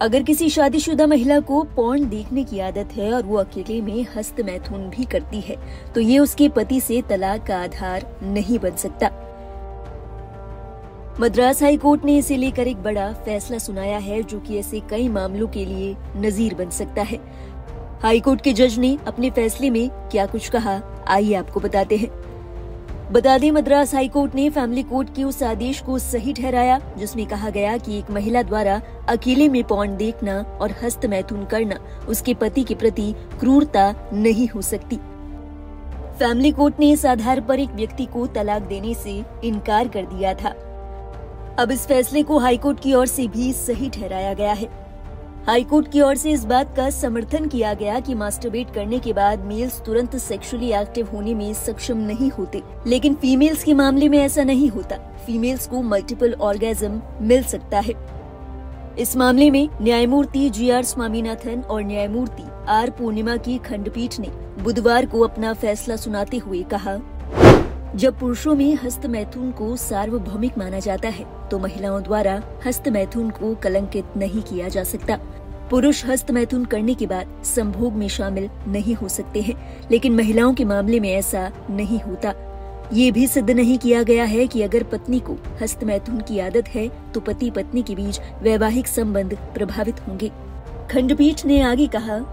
अगर किसी शादीशुदा महिला को पोर्न देखने की आदत है और वो अकेले में हस्त मैथुन भी करती है तो ये उसके पति से तलाक का आधार नहीं बन सकता। मद्रास हाई कोर्ट ने इसे लेकर एक बड़ा फैसला सुनाया है जो कि ऐसे कई मामलों के लिए नजीर बन सकता है। हाई कोर्ट के जज ने अपने फैसले में क्या कुछ कहा, आइए आपको बताते हैं। बता दें, मद्रास हाई कोर्ट ने फैमिली कोर्ट के उस आदेश को सही ठहराया जिसमें कहा गया कि एक महिला द्वारा अकेले में पोर्न देखना और हस्त मैथुन करना उसके पति के प्रति क्रूरता नहीं हो सकती। फैमिली कोर्ट ने इस आधार पर एक व्यक्ति को तलाक देने से इनकार कर दिया था। अब इस फैसले को हाई कोर्ट की ओर से भी सही ठहराया गया है। हाई कोर्ट की ओर से इस बात का समर्थन किया गया कि मास्टरबेट करने के बाद मेल्स तुरंत सेक्सुअली एक्टिव होने में सक्षम नहीं होते, लेकिन फीमेल्स के मामले में ऐसा नहीं होता। फीमेल्स को मल्टीपल ऑर्गेज्म मिल सकता है। इस मामले में न्यायमूर्ति जी.आर. स्वामीनाथन और न्यायमूर्ति आर. पूर्णिमा की खंडपीठ ने बुधवार को अपना फैसला सुनाते हुए कहा, जब पुरुषों में हस्त मैथुन को सार्वभौमिक माना जाता है तो महिलाओं द्वारा हस्त मैथुन को कलंकित नहीं किया जा सकता। पुरुष हस्त मैथुन करने के बाद संभोग में शामिल नहीं हो सकते हैं, लेकिन महिलाओं के मामले में ऐसा नहीं होता। ये भी सिद्ध नहीं किया गया है कि अगर पत्नी को हस्त मैथुन की आदत है तो पति पत्नी के बीच वैवाहिक संबंध प्रभावित होंगे। खंडपीठ ने आगे कहा,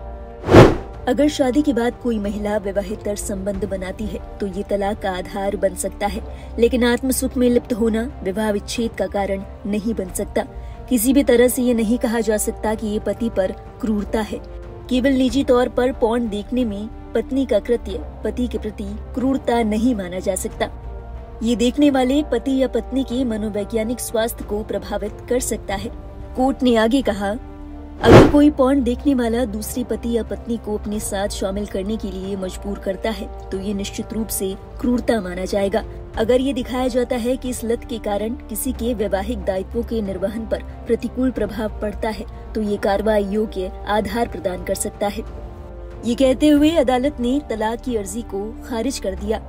अगर शादी के बाद कोई महिला विवाहेतर संबंध बनाती है तो ये तलाक का आधार बन सकता है, लेकिन आत्मसुख में लिप्त होना विवाह विच्छेद का कारण नहीं बन सकता। किसी भी तरह से ये नहीं कहा जा सकता कि ये पति पर क्रूरता है। केवल निजी तौर पर पोर्न देखने में पत्नी का कृत्य पति के प्रति क्रूरता नहीं माना जा सकता। ये देखने वाले पति या पत्नी के मनोवैज्ञानिक स्वास्थ्य को प्रभावित कर सकता है। कोर्ट ने आगे कहा, अगर कोई पोर्न देखने वाला दूसरे पति या पत्नी को अपने साथ शामिल करने के लिए मजबूर करता है तो ये निश्चित रूप से क्रूरता माना जाएगा। अगर ये दिखाया जाता है कि इस लत के कारण किसी के वैवाहिक दायित्वों के निर्वहन पर प्रतिकूल प्रभाव पड़ता है तो ये कार्रवाई योग्य आधार प्रदान कर सकता है। ये कहते हुए अदालत ने तलाक की अर्जी को खारिज कर दिया।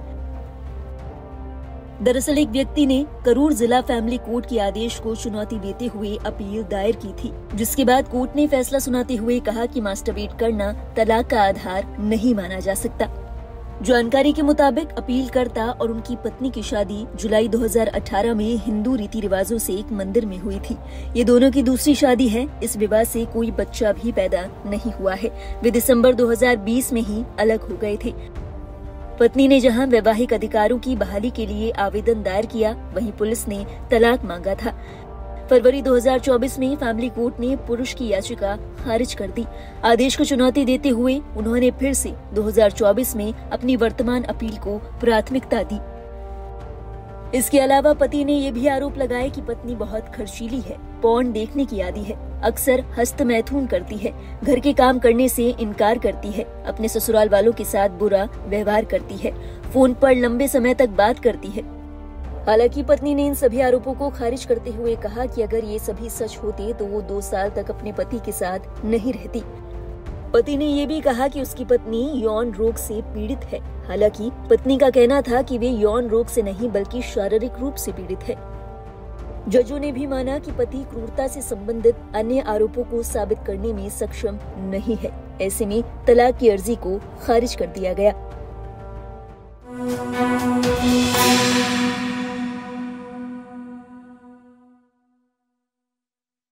दरअसल एक व्यक्ति ने करूर जिला फैमिली कोर्ट के आदेश को चुनौती देते हुए अपील दायर की थी, जिसके बाद कोर्ट ने फैसला सुनाते हुए कहा कि मास्टरबेट करना तलाक का आधार नहीं माना जा सकता। जानकारी के मुताबिक अपीलकर्ता और उनकी पत्नी की शादी जुलाई 2018 में हिंदू रीति रिवाजों से एक मंदिर में हुई थी। ये दोनों की दूसरी शादी है। इस विवाह से कोई बच्चा भी पैदा नहीं हुआ है। वे दिसंबर 2020 में ही अलग हो गए थे। पत्नी ने जहां वैवाहिक अधिकारों की बहाली के लिए आवेदन दायर किया, वहीं पुलिस ने तलाक मांगा था। फरवरी 2024 में फैमिली कोर्ट ने पुरुष की याचिका खारिज कर दी। आदेश को चुनौती देते हुए उन्होंने फिर से 2024 में अपनी वर्तमान अपील को प्राथमिकता दी। इसके अलावा पति ने ये भी आरोप लगाया कि पत्नी बहुत खर्चीली है, पोर्न देखने की आदी है, अक्सर हस्त मैथुन करती है, घर के काम करने से इनकार करती है, अपने ससुराल वालों के साथ बुरा व्यवहार करती है, फोन पर लंबे समय तक बात करती है। हालांकि पत्नी ने इन सभी आरोपों को खारिज करते हुए कहा कि अगर ये सभी सच होते तो वो 2 साल तक अपने पति के साथ नहीं रहती। पति ने ये भी कहा कि उसकी पत्नी यौन रोग से पीड़ित है। हालांकि पत्नी का कहना था कि वे यौन रोग से नहीं बल्कि शारीरिक रूप से पीड़ित है। जजों ने भी माना कि पति क्रूरता से संबंधित अन्य आरोपों को साबित करने में सक्षम नहीं है। ऐसे में तलाक की अर्जी को खारिज कर दिया गया।